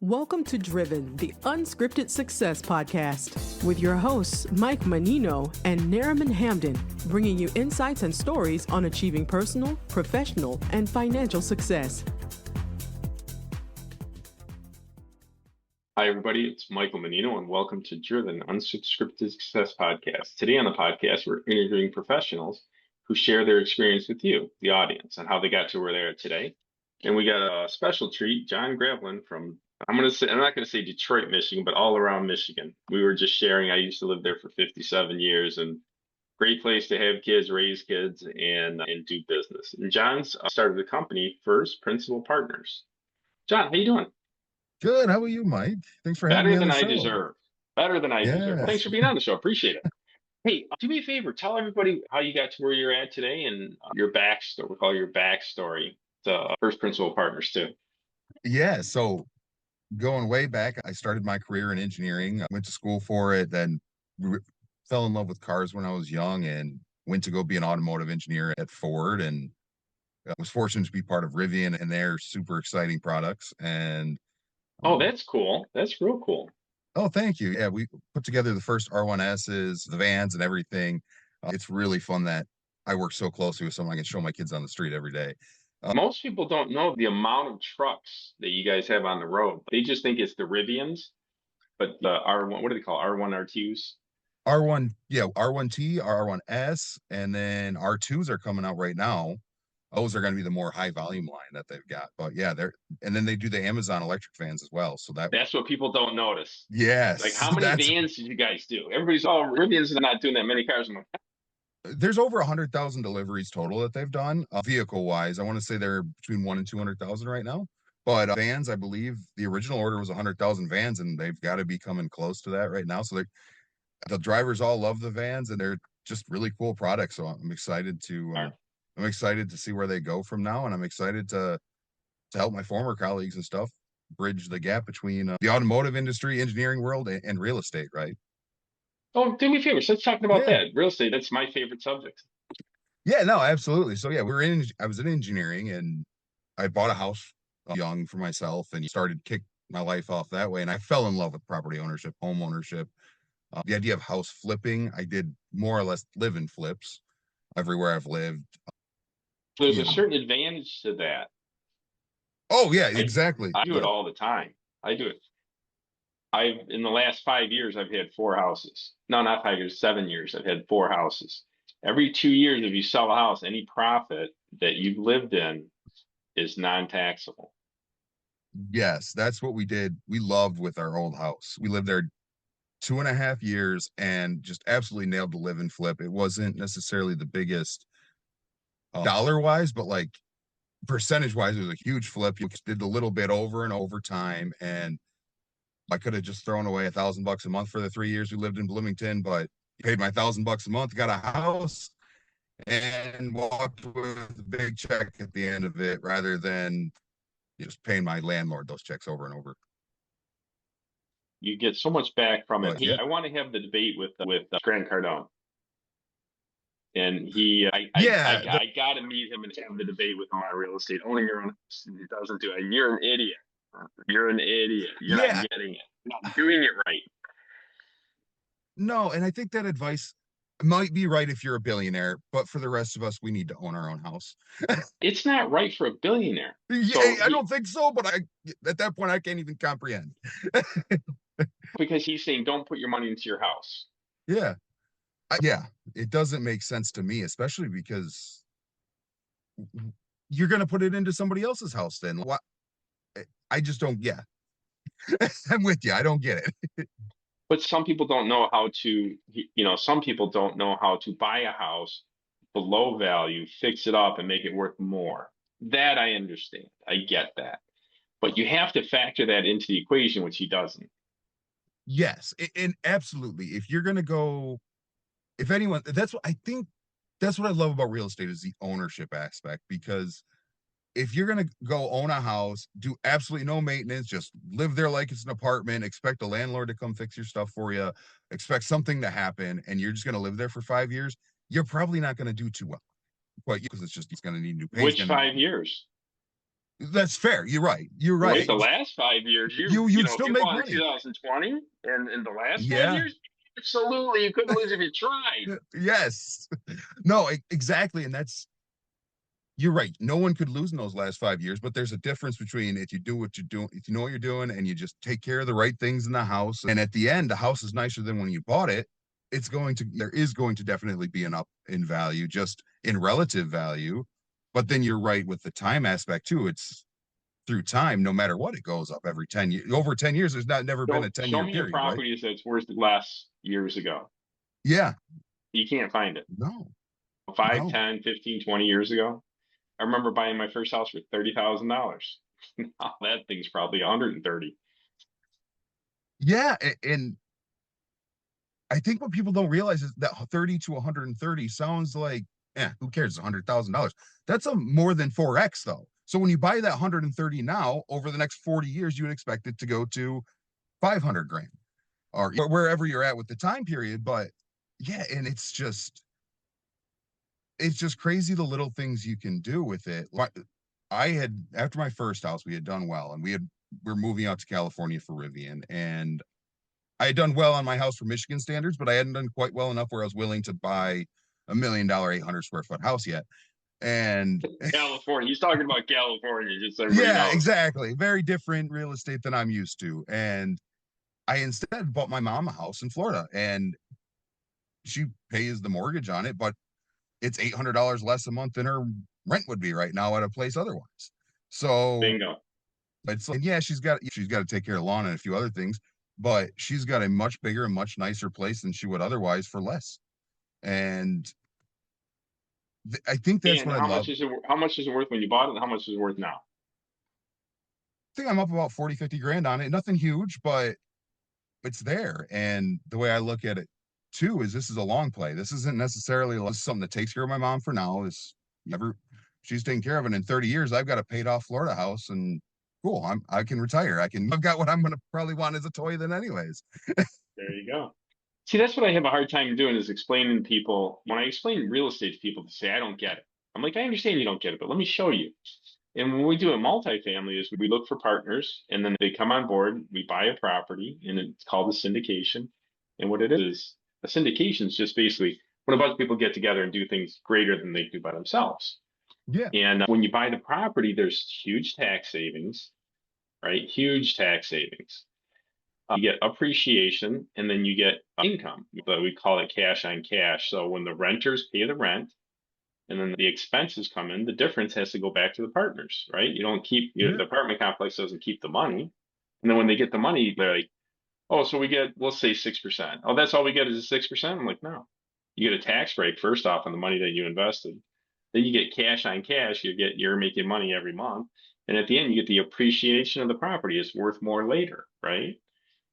Welcome to Driven, the Unscripted Success podcast, with your hosts, Mike Mannino and Nariman Hamden, bringing you insights and stories on achieving personal, professional, and financial success. Hi, everybody. It's Michael Mannino, and welcome to Driven, Unscripted Success podcast. Today on the podcast, we're interviewing professionals who share their experience with you, the audience, and how they got to where they are today. And we got a special treat, John Gravelyn from, I'm not going to say Detroit, Michigan, but all around Michigan. We were just sharing. I used to live there for 57 years, and great place to have kids, raise kids, and do business. And John's started the company First Principal Partners. John, how you doing? Good. How are you, Mike? Thanks for having me on the show. Better than I deserve. Thanks for being on the show. Appreciate it. Hey, do me a favor. Tell everybody how you got to where you're at today and your backstory. We'll call your backstory to First Principal Partners too. Yeah. So going way back, I started my career in engineering. I went to school for it, then fell in love with cars when I was young and went to go be an automotive engineer at Ford, and was fortunate to be part of Rivian and their super exciting products. And oh, that's cool. That's real cool. Oh, thank you. Yeah, we put together the first R1Ss, the vans and everything. It's really fun that I work so closely with someone I can show my kids on the street every day. Most people don't know the amount of trucks that you guys have on the road. They just think it's the Rivians, but the R1, what do they call R1 R2s? R1, yeah, R1T, R1S, and then R2s are coming out right now. Those are going to be the more high volume line that they've got. But yeah, and then they do the Amazon electric vans as well. So that's what people don't notice. Yes. Like, how many vans did you guys do? Everybody's, Rivians are not doing that many cars. There's over 100,000 deliveries total that they've done vehicle wise. I want to say they're between 1 and 200,000 right now. But vans, I believe the original order was 100,000 vans, and they've got to be coming close to that right now. So the drivers all love the vans, and they're just really cool products. So I'm excited to see where they go from now, and I'm excited to help my former colleagues and stuff bridge the gap between the automotive industry, engineering world, and real estate, right? Oh, do me a favor. So let's talk about that. Real estate, that's my favorite subject. Yeah, no, absolutely. So yeah, I was in engineering, and I bought a house young for myself and started kick my life off that way. And I fell in love with property ownership, home ownership, the idea of house flipping. I did more or less live in flips everywhere I've lived. There's a certain advantage to that. Oh yeah, exactly. I do it all the time. I do it. In the last 5 years, I've had 4 houses. No, not 5 years, 7 years. I've had 4 houses. Every 2 years, if you sell a house, any profit that you've lived in is non-taxable. Yes, that's what we did. We loved with our old house. We lived there 2.5 years and just absolutely nailed the live and flip. It wasn't necessarily the biggest dollar wise, but like percentage wise, it was a huge flip. You did a little bit over and over time, and I could have just thrown away $1,000 a month for the 3 years we lived in Bloomington, but paid my $1,000 a month, got a house, and walked with a big check at the end of it, rather than just paying my landlord those checks over and over. You get so much back from it. But, yeah. I want to have the debate with Grant Cardone. And I got to meet him and have the debate with him on real estate. Owning your own house, he doesn't do it. You're an idiot. You're an idiot. You're not getting it. You're not doing it right. No, and I think that advice might be right if you're a billionaire, but for the rest of us, we need to own our own house. It's not right for a billionaire. Yeah, I don't think so, but at that point, I can't even comprehend. Because he's saying, don't put your money into your house. Yeah. Yeah, it doesn't make sense to me, especially because you're going to put it into somebody else's house then. What? I just don't get. I'm with you. I don't get it. But some people don't know how to, some people don't know how to buy a house below value, fix it up, and make it worth more. That I understand. I get that. But you have to factor that into the equation, which he doesn't. Yes, and absolutely. If you're going to go, if anyone, that's what I love about real estate is the ownership aspect, because if you're going to go own a house, do absolutely no maintenance, just live there like it's an apartment, expect a landlord to come fix your stuff for you, expect something to happen, and you're just going to live there for 5 years, you're probably not going to do too well. But because it's going to need new paint. Which 5 years? That's fair. You're right. You're Wait, right. the last 5 years, You'd if still you make bought in money. 2020 and in the last five Yeah. years, absolutely, you couldn't lose if you tried. Yes. No, exactly. And you're right. No one could lose in those last 5 years, but there's a difference between if you do what you're doing, if you know what you're doing and you just take care of the right things in the house. And at the end, the house is nicer than when you bought it. There is going to definitely be an up in value, just in relative value. But then you're right with the time aspect too. It's through time, no matter what, it goes up every 10 years. Over 10 years, there's never been a 10 Show year me a period, right? property that's worth less years ago. Yeah. You can't find it. No, 5, no. 10, 15, 20 years ago. I remember buying my first house for $30,000. Now that thing's probably 130. Yeah. And I think what people don't realize is that 30 to 130 sounds like, who cares? $100,000. That's a more than 4x though. So when you buy that 130 now, over the next 40 years, you would expect it to go to 500 grand or wherever you're at with the time period. But yeah, and it's just crazy the little things you can do with it. I had, after my first house, we had done well, and we're moving out to California for Rivian, and I had done well on my house for Michigan standards, but I hadn't done quite well enough where I was willing to buy $1 million, 800 square foot house yet. And California. He's talking about California, just so everybody yeah, knows. exactly. Very different real estate than I'm used to. And I instead bought my mom a house in Florida, and she pays the mortgage on it, but it's $800 less a month than her rent would be right now at a place otherwise. So Bingo. it's like, yeah, she's got to take care of the lawn and a few other things, but she's got a much bigger and much nicer place than she would otherwise for less. And I think that's And what I how love. much is it? How much is it worth when you bought it? And how much is it worth now? I think I'm up about 40, 50 grand on it. Nothing huge, but it's there. And the way I look at it too is this is a long play. This isn't necessarily something that takes care of my mom for now. Is never she's taking care of it in 30 years. I've got a paid off Florida house and cool. I can retire. I've got what I'm gonna probably want as a toy then anyways. There you go. See, that's what I have a hard time doing is explaining to people. When I explain real estate to people, they say, I don't get it. I'm like, I understand you don't get it, but let me show you. And when we do a multifamily is we look for partners and then they come on board, we buy a property and it's called a syndication. And what it is a syndication is just basically when a bunch of people get together and do things greater than they do by themselves. Yeah. And when you buy the property, there's huge tax savings, right? Huge tax savings. You get appreciation and then you get income. But we call it cash on cash. So when the renters pay the rent and then the expenses come in, the difference has to go back to the partners, right? You don't keep, Yeah. the apartment complex doesn't keep the money. And then when they get the money, they're like, oh, so we get, let's say 6%. Oh, that's all we get is 6%. I'm like, no, you get a tax break first off on the money that you invested. Then you get cash on cash. You're making money every month. And at the end, you get the appreciation of the property. It's worth more later, right?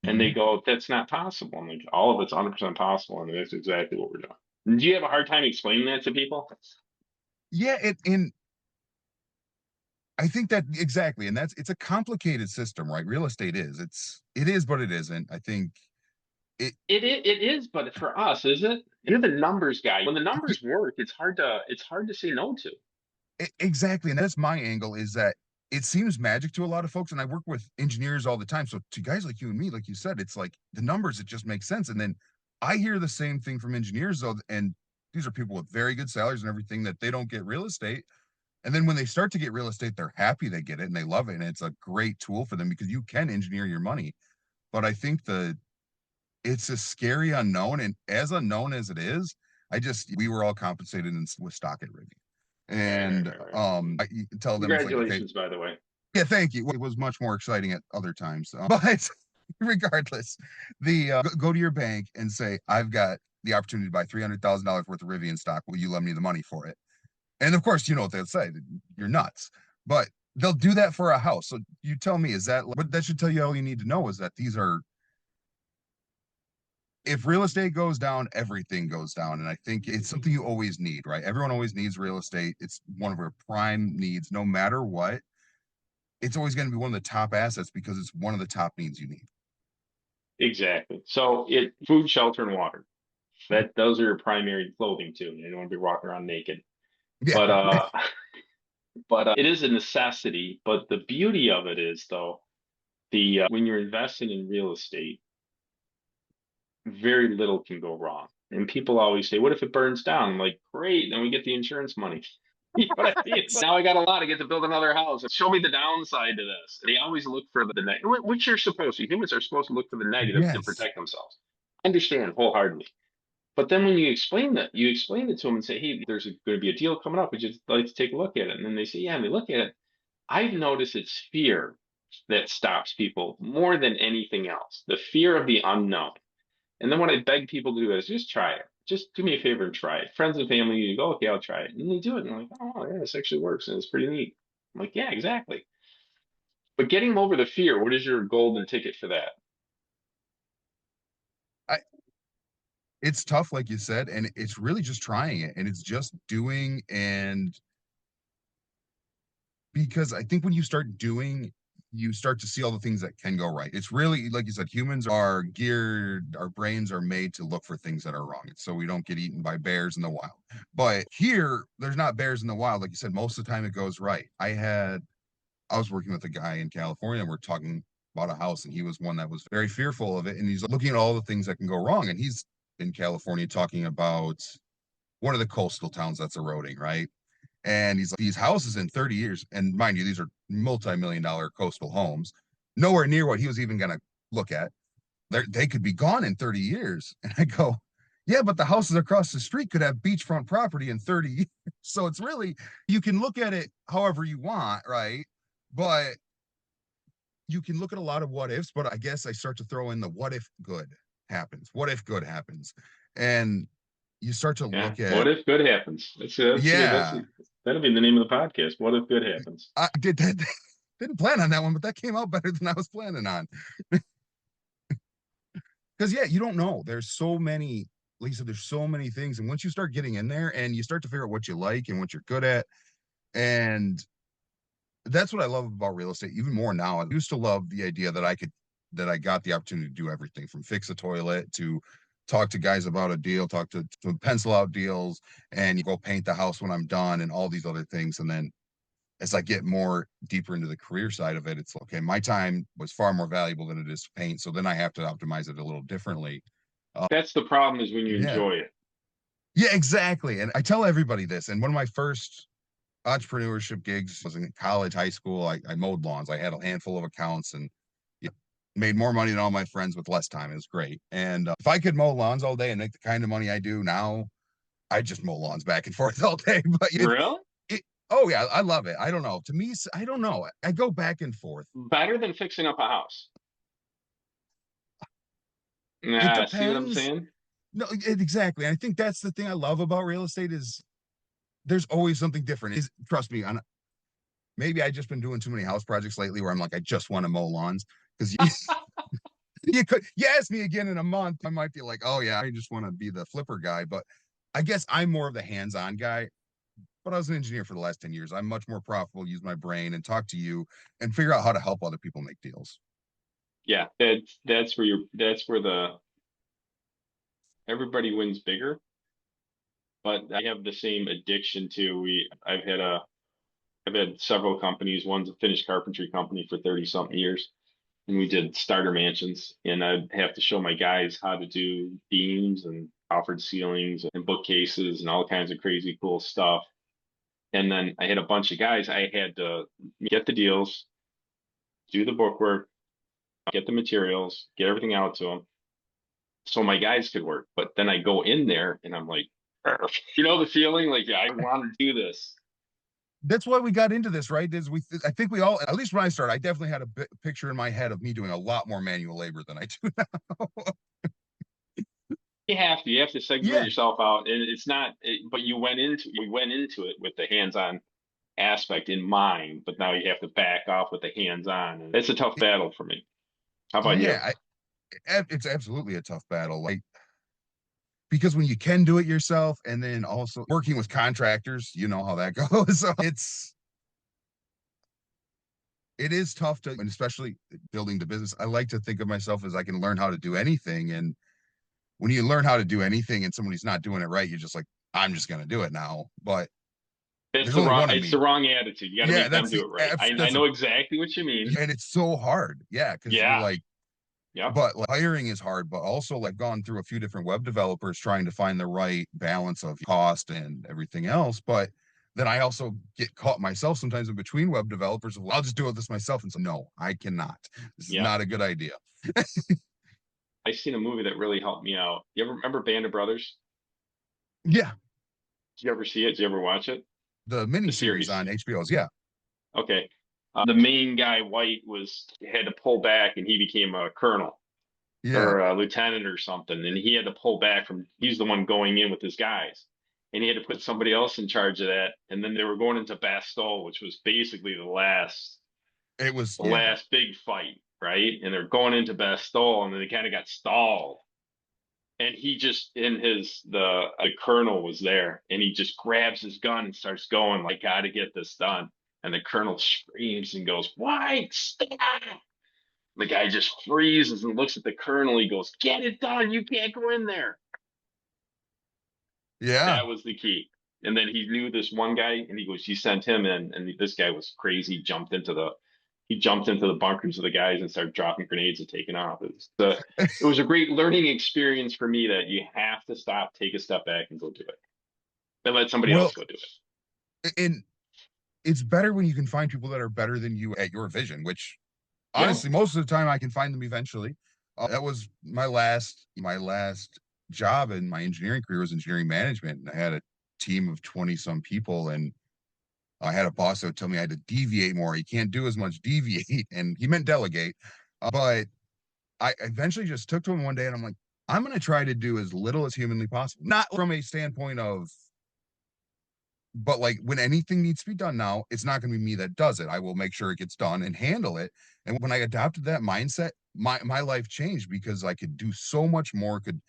And they Mhm. go, that's not possible. I'm like, all of it's 100% possible. And that's exactly what we're doing. Do you have a hard time explaining that to people? Yeah, and I think that exactly, and it's a complicated system, right? Real estate is. It is, but it isn't. I think it It is, but for us, is it? You're the numbers guy. When the numbers work, it's hard to say no to. exactly, and that's my angle is that it seems magic to a lot of folks, and I work with engineers all the time. So to guys like you and me, like you said, it's like the numbers, it just makes sense. And then I hear the same thing from engineers though, and these are people with very good salaries and everything that they don't get real estate. And then when they start to get real estate, they're happy they get it and they love it. And it's a great tool for them because you can engineer your money. But I think it's a scary unknown. And as unknown as it is, we were all compensated with stock at Rivian. And Right. I you tell them it's like, okay, Congratulations, by the way. yeah, thank you. It was much more exciting at other times. But regardless, go to your bank and say, I've got the opportunity to buy $300,000 worth of Rivian stock. Will you lend me the money for it? And of course, you know what they'll say. You're nuts. But they'll do that for a house. So you tell me, what that should tell you all you need to know is that if real estate goes down, everything goes down. And I think it's something you always need, right? Everyone always needs real estate. It's one of our prime needs, no matter what. It's always going to be one of the top assets because it's one of the top needs you need. Exactly. So food, shelter, and water. Those are your primary clothing too. You don't want to be walking around naked. Yeah. But But it is a necessity. But the beauty of it is, though, the when you're investing in real estate, very little can go wrong. And people always say, "What if it burns down?" I'm like, great, then we get the insurance money. You know what I mean? Now I got a lot. I get to build another house. Show me the downside to this. They always look for the negative, which you're supposed to. Humans are supposed to look for the negative to Yes. protect themselves. I understand wholeheartedly. But then when you explain it to them and say, "Hey, there's going to be a deal coming up. Would you like to take a look at it?" And then they say, "Yeah," and they look at it. I've noticed it's fear that stops people more than anything else. The fear of the unknown. And then what I beg people to do is just try it. Just do me a favor and try it. Friends and family, you go, okay, I'll try it. And they do it. And they're like, oh, yeah, this actually works. And it's pretty neat. I'm like, yeah, exactly. But getting over the fear, what is your golden ticket for that? I, it's tough, like you said, and it's really just trying it, and it's just doing. And because I think when you start doing, you start to see all the things that can go right. It's really, like you said, humans are geared, our brains are made to look for things that are wrong. It's so we don't get eaten by bears in the wild. But here, there's not bears in the wild. Like you said, most of the time it goes right. I was working with a guy in California, and we're talking about a house, and he was one that was very fearful of it. And he's looking at all the things that can go wrong. And he's in California talking about one of the coastal towns that's eroding, right? And he's like, these houses in 30 years, and mind you, these are multi-million-dollar coastal homes, nowhere near what he was even going to look at. They could be gone in 30 years. And I go, yeah, but the houses across the street could have beachfront property in 30 years. So it's really, you can look at it however you want, right? But you can look at a lot of what ifs, but I guess I start to throw in the what if good happens? What if good happens? And you start to Yeah. look What at, if good happens? yeah, That'll be the name of the podcast. What if good happens? I did that. Didn't plan on that one, but that came out better than I was planning on. Because yeah, you don't know. There's so many, Lisa, there's so many things. And once you start getting in there and you start to figure out what you like and what you're good at, and that's what I love about real estate, even more now. I used to love the idea that I got the opportunity to do everything from fix a toilet to talk to guys about a deal, to pencil out deals, and you go paint the house when I'm done and all these other things. And then as I get more deeper into the career side of it, it's okay, my time was far more valuable than it is to paint. So then I have to optimize it a little differently. Uh, That's the problem is when you yeah. enjoy it. Yeah, exactly. And I tell everybody this. And one of my first entrepreneurship gigs was in college, high school. I mowed lawns. I had a handful of accounts and you know, made more money than all my friends with less time. It was great. And if I could mow lawns all day and make the kind of money I do now, I just mow lawns back and forth all day. But Really? oh yeah, I love it. I don't know. To me, I don't know. I go back and forth. Better than fixing up a house. It Nah, see what I'm depends. saying? No, exactly. I think that's the thing I love about real estate is there's always something different. Is trust me, on maybe I just been doing too many house projects lately where I'm like, I just want to mow lawns because you ask me again in a month, I might be like, oh yeah, I just want to be the flipper guy. But I guess I'm more of the hands-on guy. But I was an engineer for the last 10 years. I'm much more profitable, use my brain and talk to you and figure out how to help other people make deals. Yeah, that's where the everybody wins bigger. But I have the same addiction to I've had several companies. One's a finished carpentry company for 30 something years. And we did starter mansions. And I'd have to show my guys how to do beams and offered ceilings and bookcases and all kinds of crazy cool stuff. And then I had a bunch of guys. I had to get the deals, do the bookwork, get the materials, get everything out to them so my guys could work. But then I go in there and I'm like, you know, the feeling like, yeah, I want to do this. That's why we got into this, right? I think we all, at least when I started, I definitely had a picture in my head of me doing a lot more manual labor than I do now. You have to segment Yeah, yourself out. And it's not, but we went into it with the hands-on aspect in mind, but now you have to back off with the hands-on. And it's a tough battle for me. How about you? yeah, it's absolutely a tough battle. Like because when you can do it yourself, and then also working with contractors, you know how that goes. So it is tough to, and especially building the business. I like to think of myself as I can learn how to do anything, and when you learn how to do anything, and somebody's not doing it right, you're just like, I'm just going to do it now. But That's There's the only wrong, one of it's the me. wrong attitude. You got to Yeah, make them that's do the it right. I that's a, know exactly what you mean. and it's so hard. Yeah, because you're Yeah. like, Yep. but like, hiring is hard, but also like gone through a few different web developers trying to find the right balance of cost and everything else. But then I also get caught myself sometimes in between web developers. Well, I'll just do this myself. And so, no, I cannot. This is Yep. not a good idea. I seen a movie that really helped me out. You ever remember Band of Brothers? Yeah, Did you ever see it? Did you ever watch it? the The miniseries series. on HBO's. Yeah, Okay. The main guy, White, had to pull back and he became a colonel yeah. or a lieutenant or something. And he had to pull back he's the one going in with his guys. And he had to put somebody else in charge of that. And then they were going into Bastille, which was basically It was, the yeah, last big fight, right? And they're going into Bastille and then they kind of got stalled. And he just the colonel was there and he just grabs his gun and starts going like, gotta get this done. And the colonel screams and goes, White, stop. The guy just freezes and looks at the colonel. He goes, get it done. You can't go in there. yeah, That was the key. And then he knew this one guy and he sent him in and this guy was crazy. He jumped into the bunkers of the guys and started dropping grenades and taking off. It was a great learning experience for me that you have to stop, take a step back and go do it. And let somebody well, else go do it. and it's better when you can find people that are better than you at your vision, which Yeah. honestly, most of the time I can find them eventually. That was my last job in my engineering career was engineering management, and I had a team of 20 some people, and I had a boss that would tell me I had to deviate more. You can't do as much deviate, and he meant delegate. But I eventually just took to him one day, and I'm like, I'm going to try to do as little as humanly possible, not from a standpoint of, but like when anything needs to be done now, it's not going to be me that does it. I will make sure it gets done and handle it. And when I adopted that mindset, my life changed because I could do so much more, could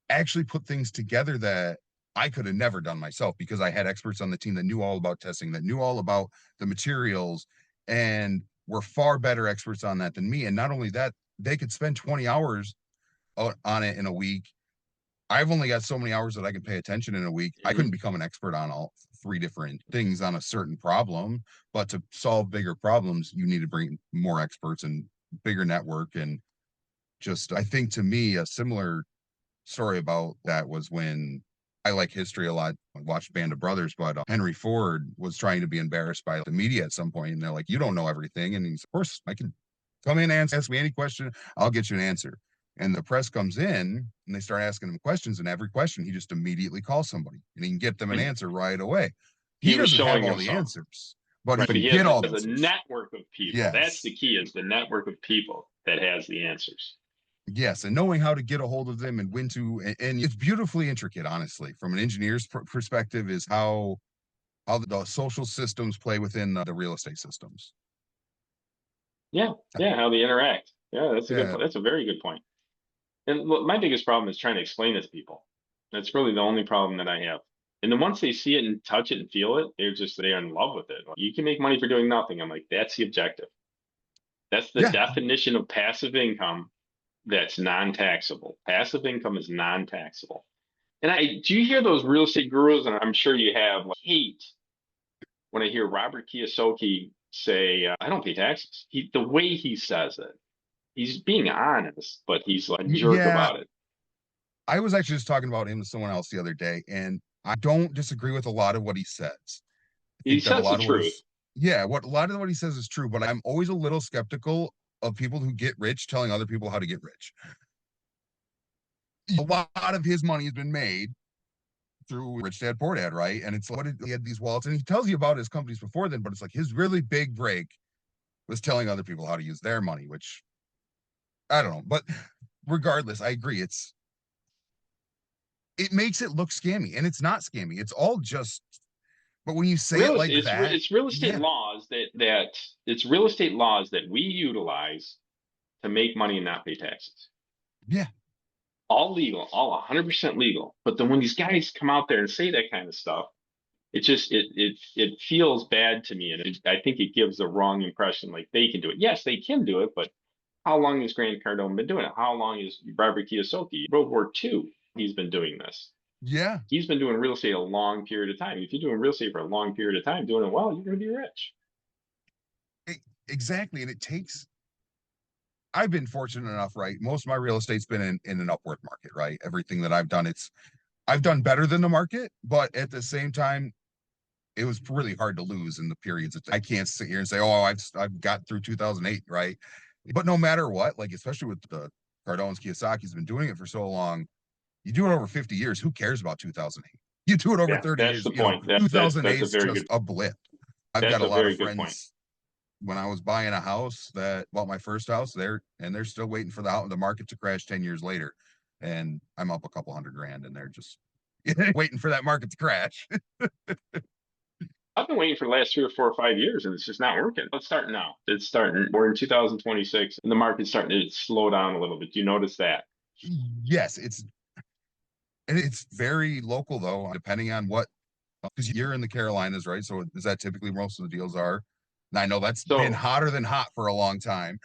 actually put things together that I could have never done myself because I had experts on the team that knew all about testing, that knew all about the materials, and were far better experts on that than me. And not only that, they could spend 20 hours on it in a week. I've only got so many hours that I can pay attention in a week. I Mm-hmm. couldn't become an expert on all three different things on a certain problem, but to solve bigger problems, you need to bring more experts and bigger network. And just, I think to me, a similar story about that was when I like history a lot. I watched Band of Brothers, but Henry Ford was trying to be embarrassed by the media at some point, and they're like, "You don't know everything," and he's, "Of course, I can come in and ask me any question. I'll get you an answer." And the press comes in and they start asking him questions, and every question he just immediately calls somebody, and he can get them an And answer right away. He he was doesn't have showing all the himself. answers, but he Right. But can he get all the has a answers. network of people. That's Yes. the key is the network of people that has the answers. Yes, and knowing how to get a hold of them and when to, and it's beautifully intricate, honestly, from an engineer's perspective, is how the social systems play within the real estate systems. Yeah. Yeah. How they interact. Yeah. Yeah, That's a very good point. And look, my biggest problem is trying to explain it to people. That's really the only problem that I have. And then once they see it and touch it and feel it, they're in love with it. You can make money for doing nothing. I'm like, that's the objective. That's the yeah, definition of passive income that's non-taxable. Passive income is non-taxable. And do you hear those real estate gurus? And I'm sure you have like, hate when I hear Robert Kiyosaki say, "I don't pay taxes." The way he says it, he's being honest, but he's like a jerk yeah. about it. I was actually just talking about him to someone else the other day, and I don't disagree with a lot of what he says. I He think that a says the lot of what truth. he's, yeah, what a lot of what he says is true, but I'm always a little skeptical of people who get rich telling other people how to get rich. A lot of his money has been made through Rich Dad Poor Dad, right? And it's like, he had these wallets, and he tells you about his companies before then, but it's like his really big break was telling other people how to use their money, which I don't know. But regardless, I agree. It makes it look scammy, and it's not scammy. It's all just, but when you say it like that, It's real estate yeah, laws it's real estate laws that we utilize to make money and not pay taxes. yeah, All legal, all 100% legal. But then when these guys come out there and say that kind of stuff, it feels bad to me, and I think it gives the wrong impression. Like they can do it. Yes, they can do it, but how long has Grant Cardone been doing it? How long is Robert Kiyosaki? World War II, he's been doing this. Yeah, He's been doing real estate a long period of time. If you're doing real estate for a long period of time, doing it well, you're going to be rich. e- exactly. And I've been fortunate enough, right? Most of my real estate's been in an upward market, right? Everything that I've done, I've done better than the market, but at the same time, it was really hard to lose in the periods. I can't sit here and say, oh, I've got through 2008, right? But no matter what, like especially with the Cardone's, Kiyosaki's been doing it for so long. You do it over 50 years. Who cares about 2008? You do it over Yeah, 30 that's years. the point. That's 2008 a is very just good a blip. I've got that's a a lot of very good point. friends when I was buying a house that bought my first house there, and they're still waiting for the market to crash 10 years later. And I'm up a couple $100,000, and they're just waiting for that market to crash. I've been waiting for the last 3 or 4 or 5 years, and it's just not working. It's starting now. It's starting. We're in 2026, and the market's starting to slow down a little bit. Do you notice that? Yes, it's very local though, depending on what, because you're in the Carolinas, right? So is that typically most of the deals are? And I know that's been So hotter than hot for a long time.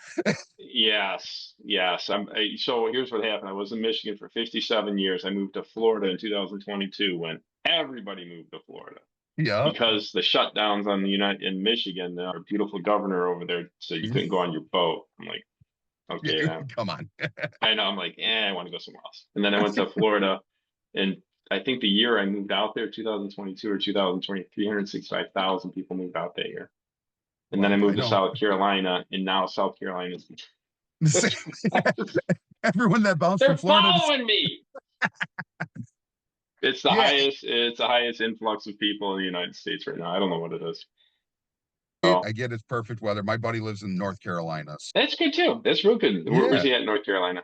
yes, yes. So here's what happened. I was in Michigan for 57 years. I moved to Florida in 2022 when everybody moved to Florida Yeah. because the shutdowns on the United in Michigan, our beautiful governor over there, so you couldn't go on your boat. I'm like, okay, Yeah, man. come on. I know. I'm like, I want to go somewhere else. And then I went to Florida, and I think the year I moved out there, 2022 or 2020, 365,000 people moved out that year. And then I Well, I moved to know. South Carolina, and now South Carolina is Everyone that bounced from they're Florida following me. yeah, It's the highest influx of people in the United States right now. I don't know what it is. So I get it's perfect weather. My buddy lives in North Carolina. that's good too. That's real good. Where's Yeah, he at in North Carolina?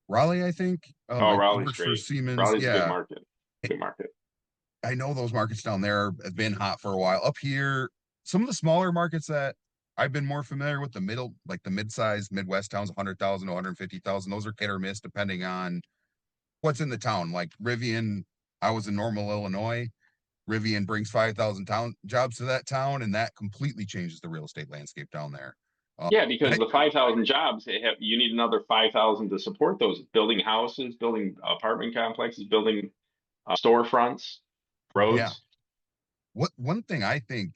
Raleigh, I think. Oh, He Raleigh's works for great. Siemens. Raleigh's a good Yeah, market. Good market. I know those markets down there have been hot for a while. Up here, some of the smaller markets that I've been more familiar with, the middle, like the mid-sized Midwest towns, 100,000 to 150,000. Those are hit or miss depending on what's in the town. Like Rivian, I was in Normal, Illinois. Rivian brings 5,000 jobs to that town, and that completely changes the real estate landscape down there. Yeah, because I, the 5,000 jobs, you need another 5,000 to support those. Building houses, building apartment complexes, building storefronts, yeah, roads. what one thing I think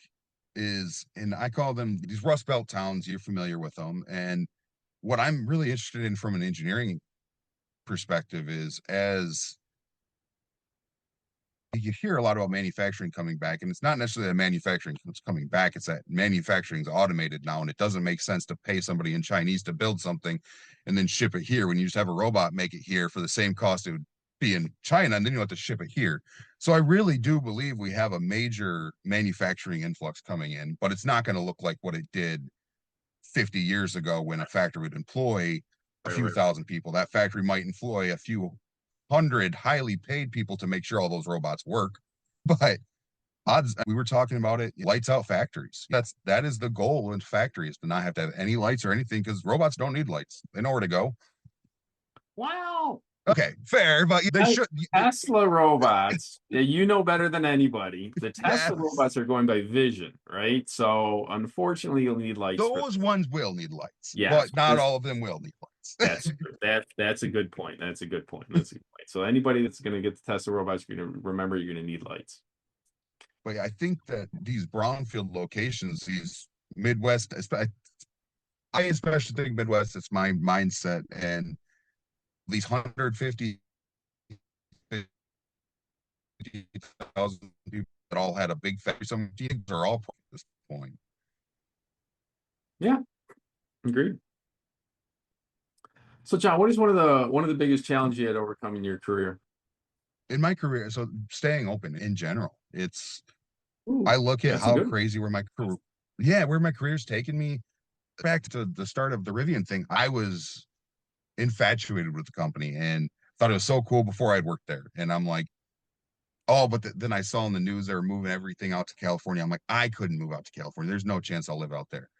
is, and I call them these Rust Belt towns. You're familiar with them, and what I'm really interested in from an engineering perspective is as you hear a lot about manufacturing coming back, and it's not necessarily that manufacturing is coming back, it's that manufacturing's automated now, and it doesn't make sense to pay somebody in Chinese to build something and then ship it here when you just have a robot make it here for the same cost it would be in China, and then you have to ship it here. So I really do believe we have a major manufacturing influx coming in, but it's not going to look like what it did 50 years ago when a factory would employ a Right, few right. thousand people. That factory might employ a few hundred highly paid people to make sure all those robots work. But odds, we were talking about it, lights out factories. That is the goal in factories, to not have to have any lights or anything, because robots don't need lights. They know where to go. Wow. Okay, fair, but they should. Tesla robots, you know better than anybody. The Tesla Yes, robots are going by vision, right? So unfortunately, you'll need lights for those ones will need lights, yes. but not all of them will need lights. That's a good point. That's a good point. That's a good point. So anybody that's going to get the Tesla robots, you're going to remember you're going to need lights. But I think that these brownfield locations, these Midwest, I especially think Midwest, it's my mindset, and these 150,000 people that all had a big factory, some teams are all at this point. Yeah, agreed. So John, what is one of the biggest challenges you had to overcome in your career? In my career, so staying open in general, Ooh, I look at that's a how good crazy where my career's taken me. Back to the start of the Rivian thing, I was infatuated with the company and thought it was so cool before I'd worked there. And I'm like, oh, but then I saw in the news they were moving everything out to California. I'm like, I couldn't move out to California. There's no chance I'll live out there.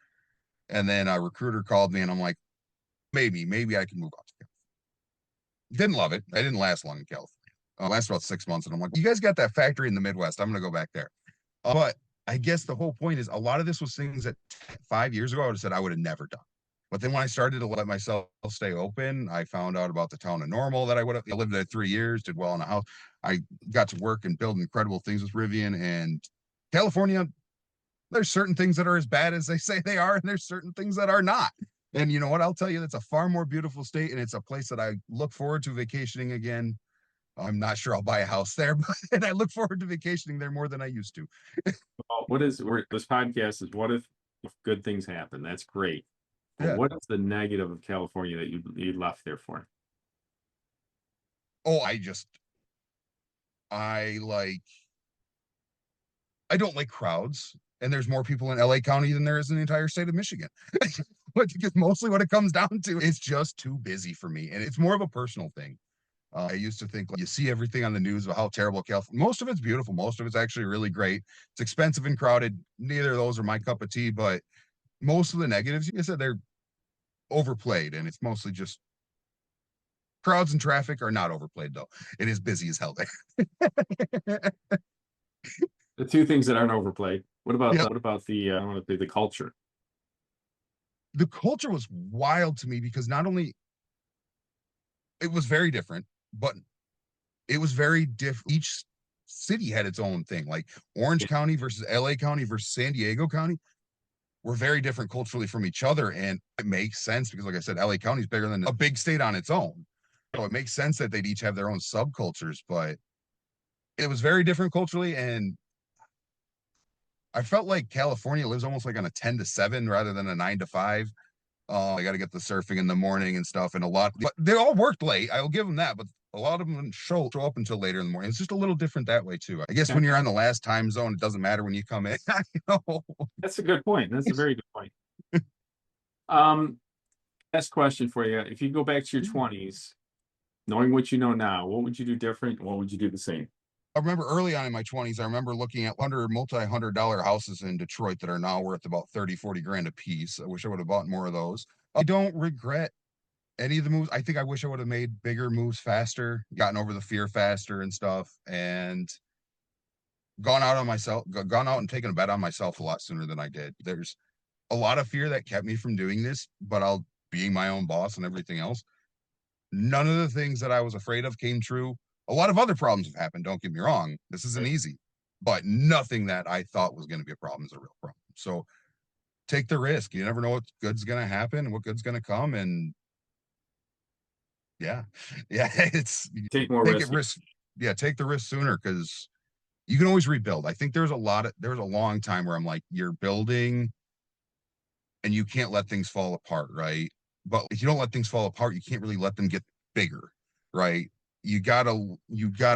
And then a recruiter called me, and I'm like, maybe I can move out to California. Didn't love it. I didn't last long in California. I lasted about 6 months, and I'm like, you guys got that factory in the Midwest. I'm going to go back there. But I guess the whole point is a lot of this was things that 5 years ago I would have said I would have never done. But then when I started to let myself stay open, I found out about the town of Normal that I lived there 3 years, did well in a house. I got to work and build incredible things with Rivian. And California, there's certain things that are as bad as they say they are, and there's certain things that are not. And you know what? I'll tell you, that's a far more beautiful state, and it's a place that I look forward to vacationing again. I'm not sure I'll buy a house there, but and I look forward to vacationing there more than I used to. Well, this podcast is what if good things happen? That's great. Yeah. What is the negative of California that you left there for? Oh, I don't like crowds, and there's more people in LA County than there is in the entire state of Michigan. But because mostly what it comes down to is just too busy for me, and it's more of a personal thing. I used to think, like, you see everything on the news about how terrible California. Most of it's beautiful. Most of it's actually really great. It's expensive and crowded. Neither of those are my cup of tea, but most of the negatives, like I said, they're overplayed, and it's mostly just crowds and traffic are not overplayed, though. It is busy as hell there. The two things that aren't overplayed. What about Yeah. the culture? The culture was wild to me because not only it was very different, but it was very different. Each city had its own thing. Like Orange County versus LA County versus San Diego County were very different culturally from each other. And it makes sense because, like I said, LA County is bigger than a big state on its own. So it makes sense that they'd each have their own subcultures, but it was very different culturally. And I felt like California lives almost like on a 10 to 7 rather than a 9 to 5. I got to get the surfing in the morning and stuff. And but they all worked late. I will give them that. But a lot of them didn't show up until later in the morning. It's just a little different that way, too. I guess when you're on the last time zone, it doesn't matter when you come in. That's a good point. That's a very good point. Last question for you. If you go back to your 20s, knowing what you know now, what would you do different? What would you do the same? I remember early on in my 20s, I remember looking at multi-$100 houses in Detroit that are now worth about 30, 40 grand a piece. I wish I would have bought more of those. I don't regret any of the moves. I think I wish I would have made bigger moves faster, gotten over the fear faster and stuff, and gone out and taken a bet on myself a lot sooner than I did. There's a lot of fear that kept me from doing this, but being my own boss and everything else, none of the things that I was afraid of came true. A lot of other problems have happened. Don't get me wrong. This isn't easy, but nothing that I thought was going to be a problem is a real problem. So take the risk. You never know what good's going to happen and what good's going to come. And yeah, Take more risk. Yeah, take the risk sooner because you can always rebuild. I think there was a long time where I'm like, you're building and you can't let things fall apart, right? But if you don't let things fall apart, you can't really let them get bigger, right? You gotta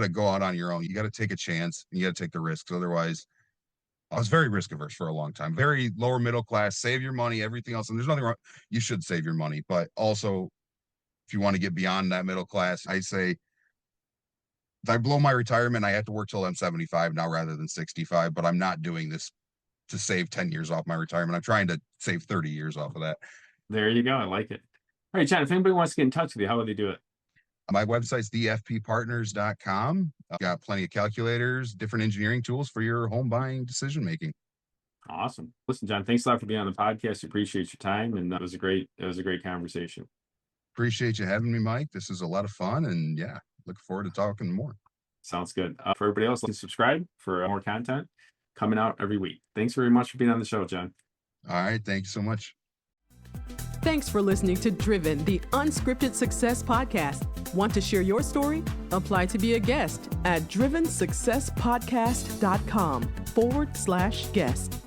go out on your own. You gotta take a chance and you gotta take the risks. Otherwise, I was very risk averse for a long time, very lower middle class, save your money, everything else. And there's nothing wrong. You should save your money, but also if you want to get beyond that middle class, I say, if I blow my retirement, I have to work till I'm 75 now rather than 65, but I'm not doing this to save 10 years off my retirement. I'm trying to save 30 years off of that. There you go. I like it. All right, John, if anybody wants to get in touch with you, how would they do it? My website's dfppartners.com. I've got plenty of calculators, different engineering tools for your home buying decision making. Awesome. Listen, John, thanks a lot for being on the podcast. Appreciate your time, and it was a great conversation. Appreciate you having me, Mike. This is a lot of fun, and yeah, look forward to talking more. Sounds good. For everybody else, subscribe for more content coming out every week. Thanks very much for being on the show, John. All right, thanks so much. Thanks for listening to Driven, the Unscripted Success Podcast. Want to share your story? Apply to be a guest at drivensuccesspodcast.com/guest.